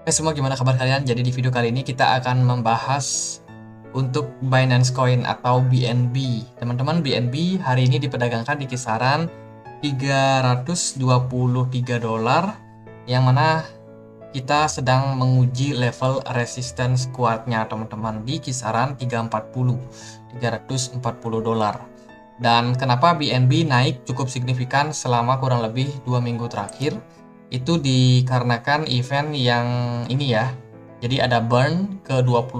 Oke semua, gimana kabar kalian? Jadi di video kali ini kita akan membahas untuk Binance Coin atau BNB. Teman-teman, BNB hari ini diperdagangkan di kisaran 323 dolar, yang mana kita sedang menguji level resistance kuatnya teman-teman di kisaran 340 dolar. Dan kenapa BNB naik cukup signifikan selama kurang lebih 2 minggu terakhir? Itu dikarenakan event yang ini ya. Jadi ada burn ke 21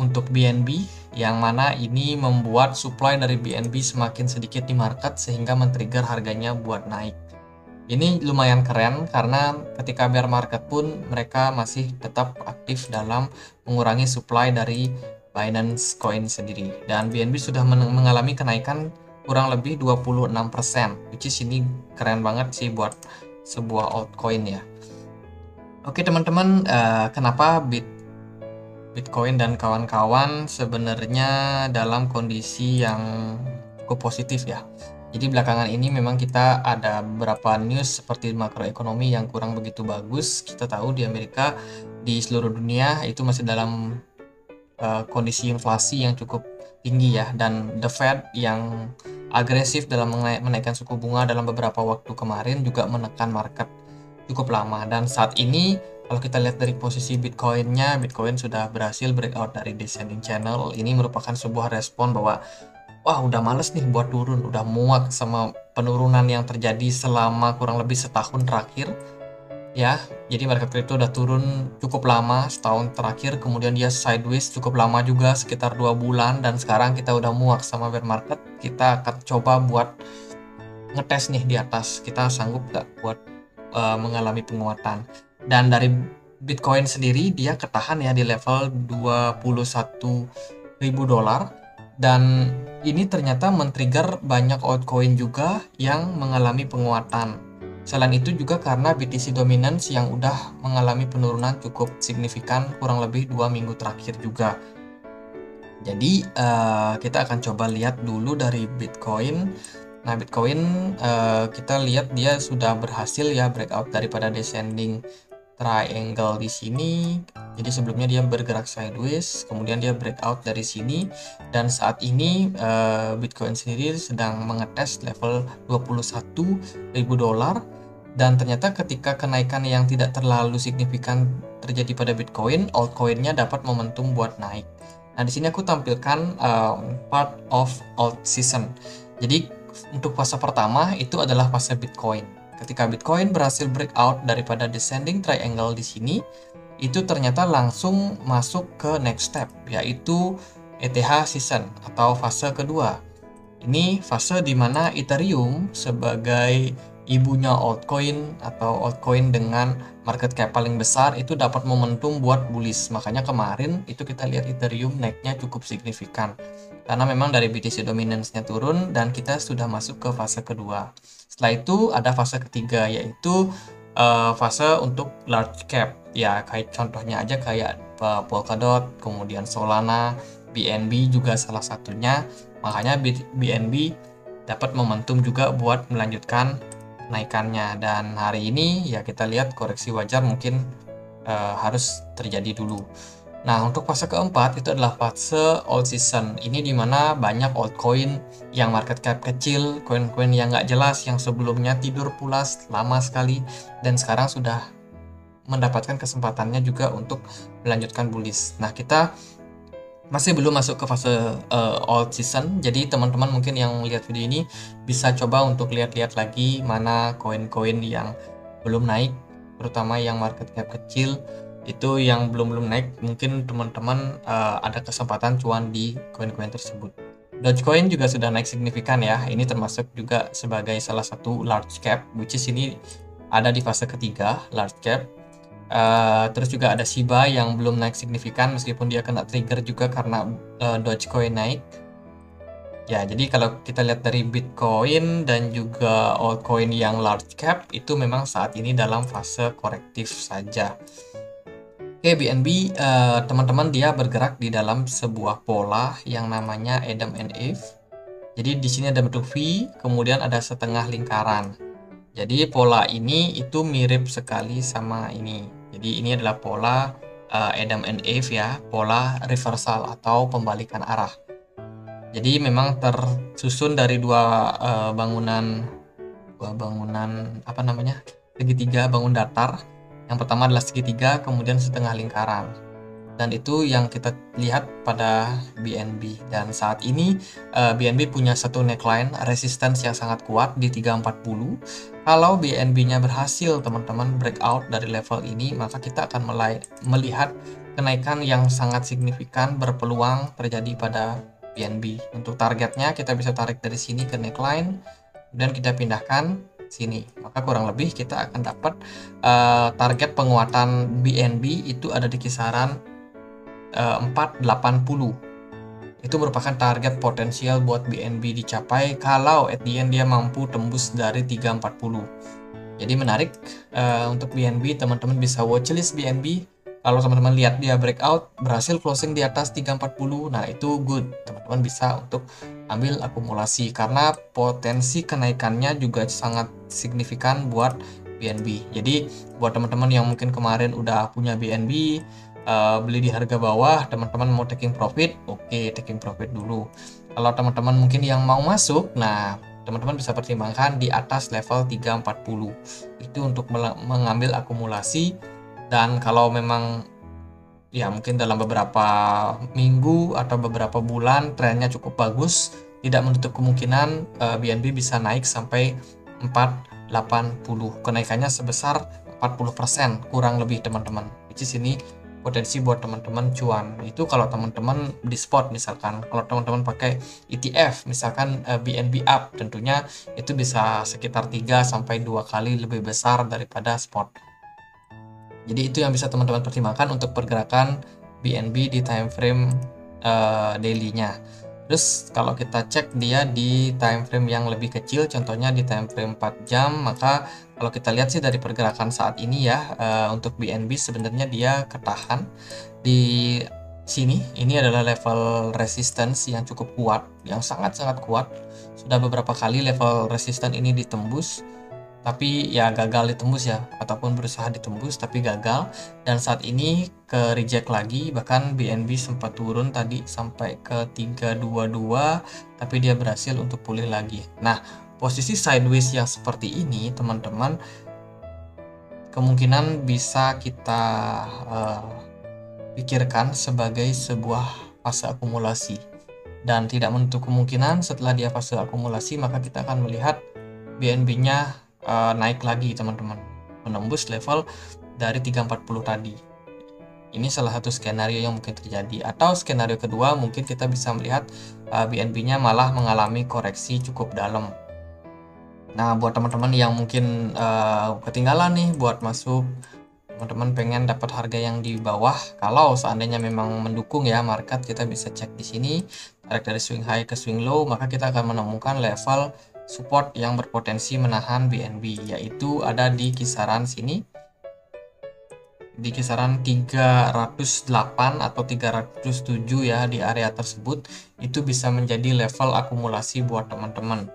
untuk BNB, yang mana ini membuat supply dari BNB semakin sedikit di market sehingga men-trigger harganya buat naik. Ini lumayan keren karena ketika bear market pun mereka masih tetap aktif dalam mengurangi supply dari Binance Coin sendiri. Dan BNB sudah mengalami kenaikan kurang lebih 26%, which is ini keren banget sih buat sebuah altcoin ya. Oke teman-teman, kenapa Bitcoin dan kawan-kawan sebenarnya dalam kondisi yang cukup positif ya. Jadi belakangan ini memang kita ada beberapa news seperti makroekonomi yang kurang begitu bagus. Kita tahu di Amerika, di seluruh dunia itu masih dalam kondisi inflasi yang cukup tinggi ya, dan the Fed yang agresif dalam menaikkan suku bunga dalam beberapa waktu kemarin juga menekan market cukup lama. Dan saat ini kalau kita lihat dari posisi Bitcoin-nya, Bitcoin sudah berhasil breakout dari descending channel. Ini merupakan sebuah respon bahwa wah, udah males nih buat turun, udah muak sama penurunan yang terjadi selama kurang lebih setahun terakhir ya. Jadi market crypto udah turun cukup lama, setahun terakhir, kemudian dia sideways cukup lama juga, sekitar 2 bulan, dan sekarang kita udah muak sama bear market. Kita akan coba buat ngetes nih di atas, kita sanggup gak buat mengalami penguatan. Dan dari Bitcoin sendiri dia ketahan ya di level 21.000 dolar, dan ini ternyata men-trigger banyak altcoin juga yang mengalami penguatan. Selain itu juga karena BTC Dominance yang udah mengalami penurunan cukup signifikan kurang lebih 2 minggu terakhir juga. Jadi kita akan coba lihat dulu dari Bitcoin. Nah, Bitcoin kita lihat dia sudah berhasil ya breakout daripada descending triangle di sini. Jadi sebelumnya dia bergerak sideways, kemudian dia breakout dari sini, dan saat ini Bitcoin sendiri sedang mengetes level 21.000 dolar. Dan ternyata ketika kenaikan yang tidak terlalu signifikan terjadi pada Bitcoin, altcoinnya dapat momentum buat naik. Nah, di sini aku tampilkan part of alt season. Jadi untuk fase pertama itu adalah fase Bitcoin. Ketika Bitcoin berhasil breakout daripada descending triangle di sini, itu ternyata langsung masuk ke next step, yaitu ETH season atau fase kedua. Ini fase di mana Ethereum sebagai ibunya altcoin atau altcoin dengan market cap paling besar itu dapat momentum buat bullish. Makanya kemarin itu kita lihat Ethereum naiknya cukup signifikan karena memang dari BTC dominance-nya turun dan kita sudah masuk ke fase kedua. Setelah itu ada fase ketiga, yaitu fase untuk large cap ya, kayak contohnya aja kayak Polkadot, kemudian Solana, BNB juga salah satunya. Makanya BNB dapat momentum juga buat melanjutkan naikannya. Dan hari ini ya kita lihat koreksi wajar mungkin harus terjadi dulu. Nah, untuk fase keempat itu adalah fase alt season. Ini dimana banyak altcoin yang market cap kecil, koin-koin yang nggak jelas, yang sebelumnya tidur pulas lama sekali, dan sekarang sudah mendapatkan kesempatannya juga untuk melanjutkan bullish. Nah, kita masih belum masuk ke fase alt season. Jadi teman-teman mungkin yang melihat video ini bisa coba untuk lihat-lihat lagi mana koin-koin yang belum naik, terutama yang market cap kecil. Itu yang belum naik, mungkin teman-teman ada kesempatan cuan di koin-koin tersebut. Dogecoin juga sudah naik signifikan ya. Ini termasuk juga sebagai salah satu large cap, which is ini ada di fase ketiga large cap. Terus juga ada Shiba yang belum naik signifikan meskipun dia kena trigger juga karena Dogecoin naik. Ya, jadi kalau kita lihat dari Bitcoin dan juga altcoin yang large cap itu memang saat ini dalam fase korektif saja. Oke, BNB teman-teman dia bergerak di dalam sebuah pola yang namanya Adam and Eve. Jadi di sini ada bentuk V, kemudian ada setengah lingkaran. Jadi pola ini itu mirip sekali sama ini. Jadi ini adalah pola Adam and Eve ya, pola reversal atau pembalikan arah. Jadi memang tersusun dari dua bangunan apa namanya, segitiga, bangun datar. Yang pertama adalah segitiga, kemudian setengah lingkaran. Dan itu yang kita lihat pada BNB. Dan saat ini BNB punya satu neckline resistance yang sangat kuat di 340. Kalau BNB-nya berhasil teman-teman breakout dari level ini, maka kita akan melihat kenaikan yang sangat signifikan berpeluang terjadi pada BNB. Untuk targetnya kita bisa tarik dari sini ke neckline, dan kita pindahkan sini, maka kurang lebih kita akan dapat target penguatan BNB itu ada di kisaran 480. Itu merupakan target potensial buat BNB dicapai kalau at the end dia mampu tembus dari 340. Jadi menarik untuk BNB, teman-teman bisa watchlist BNB. Kalau teman-teman lihat dia breakout berhasil closing di atas 340, nah itu good, teman-teman bisa untuk ambil akumulasi karena potensi kenaikannya juga sangat signifikan buat BNB. Jadi buat teman-teman yang mungkin kemarin udah punya BNB, beli di harga bawah, teman-teman mau taking profit, oke, taking profit dulu. Kalau teman-teman mungkin yang mau masuk, nah teman-teman bisa pertimbangkan di atas level 340 itu untuk mengambil akumulasi. Dan kalau memang ya mungkin dalam beberapa minggu atau beberapa bulan trennya cukup bagus, tidak menutup kemungkinan BNB bisa naik sampai 480, kenaikannya sebesar 40% kurang lebih teman-teman. Which is ini potensi buat teman-teman cuan. Itu kalau teman-teman di spot misalkan. Kalau teman-teman pakai ETF misalkan BNB up, tentunya itu bisa sekitar 3 sampai 2 kali lebih besar daripada spot. Jadi itu yang bisa teman-teman pertimbangkan untuk pergerakan BNB di time frame daily-nya. Terus kalau kita cek dia di time frame yang lebih kecil, contohnya di time frame 4 jam, maka kalau kita lihat sih dari pergerakan saat ini ya, untuk BNB sebenarnya dia ketahan di sini. Ini adalah level resistance yang cukup kuat, yang sangat-sangat kuat. Sudah beberapa kali level resistance ini ditembus, tapi ya gagal ditembus ya, ataupun berusaha ditembus tapi gagal, dan saat ini ke reject lagi. Bahkan BNB sempat turun tadi sampai ke 322, tapi dia berhasil untuk pulih lagi. Nah, posisi sideways yang seperti ini teman-teman kemungkinan bisa kita pikirkan sebagai sebuah fase akumulasi, dan tidak menutup kemungkinan setelah dia fase akumulasi maka kita akan melihat BNB-nya naik lagi teman-teman, menembus level dari 340 tadi. Ini salah satu skenario yang mungkin terjadi. Atau skenario kedua, mungkin kita bisa melihat BNB-nya malah mengalami koreksi cukup dalam. Nah, buat teman-teman yang mungkin ketinggalan nih buat masuk, teman-teman pengen dapat harga yang di bawah, kalau seandainya memang mendukung ya market, kita bisa cek di sini, tarik dari swing high ke swing low, maka kita akan menemukan level support yang berpotensi menahan BNB, yaitu ada di kisaran sini, di kisaran 308 atau 307 ya. Di area tersebut itu bisa menjadi level akumulasi buat teman-teman,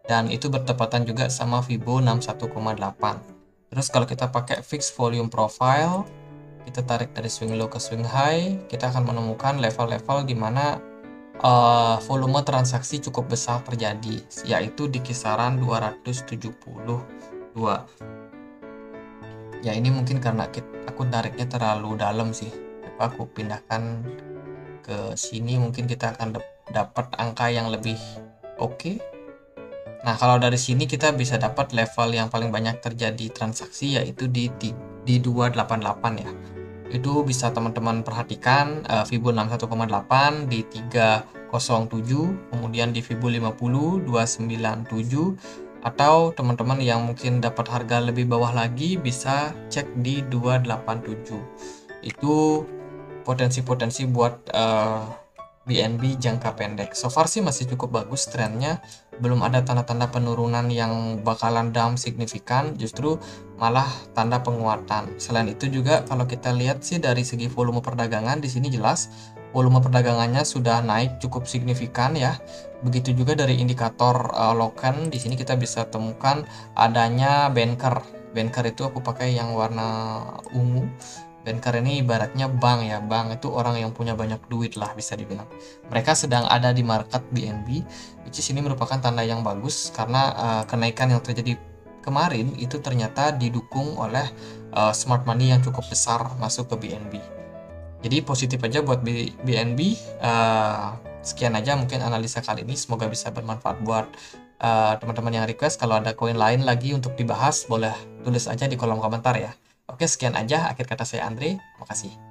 dan itu bertepatan juga sama Fibo 61,8. Terus kalau kita pakai fixed volume profile, kita tarik dari swing low ke swing high, kita akan menemukan level-level di mana volume transaksi cukup besar terjadi, yaitu di kisaran 272. Ya ini mungkin karena aku tariknya terlalu dalam sih. Coba aku pindahkan ke sini, mungkin kita akan dapat angka yang lebih oke. Nah, kalau dari sini kita bisa dapat level yang paling banyak terjadi transaksi, yaitu di 288 ya. Itu bisa teman-teman perhatikan Fibo 61,8 di 307, kemudian di Fibo 50 297, atau teman-teman yang mungkin dapat harga lebih bawah lagi bisa cek di 287. Itu potensi-potensi buat BNB jangka pendek. So far sih masih cukup bagus trennya, belum ada tanda-tanda penurunan yang bakalan down signifikan, justru malah tanda penguatan. Selain itu juga kalau kita lihat sih dari segi volume perdagangan di sini jelas volume perdagangannya sudah naik cukup signifikan ya. Begitu juga dari indikator Loken, di sini kita bisa temukan adanya banker. Banker itu aku pakai yang warna ungu. Banker ini ibaratnya bank ya, bank itu orang yang punya banyak duit lah bisa dibilang. Mereka sedang ada di market BNB, which is ini merupakan tanda yang bagus karena kenaikan yang terjadi kemarin itu ternyata didukung oleh smart money yang cukup besar masuk ke BNB. Jadi positif aja buat BNB. Sekian aja mungkin analisa kali ini, semoga bisa bermanfaat buat teman-teman yang request. Kalau ada koin lain lagi untuk dibahas, boleh tulis aja di kolom komentar ya. Oke, sekian aja akhir kata saya Andre. Makasih.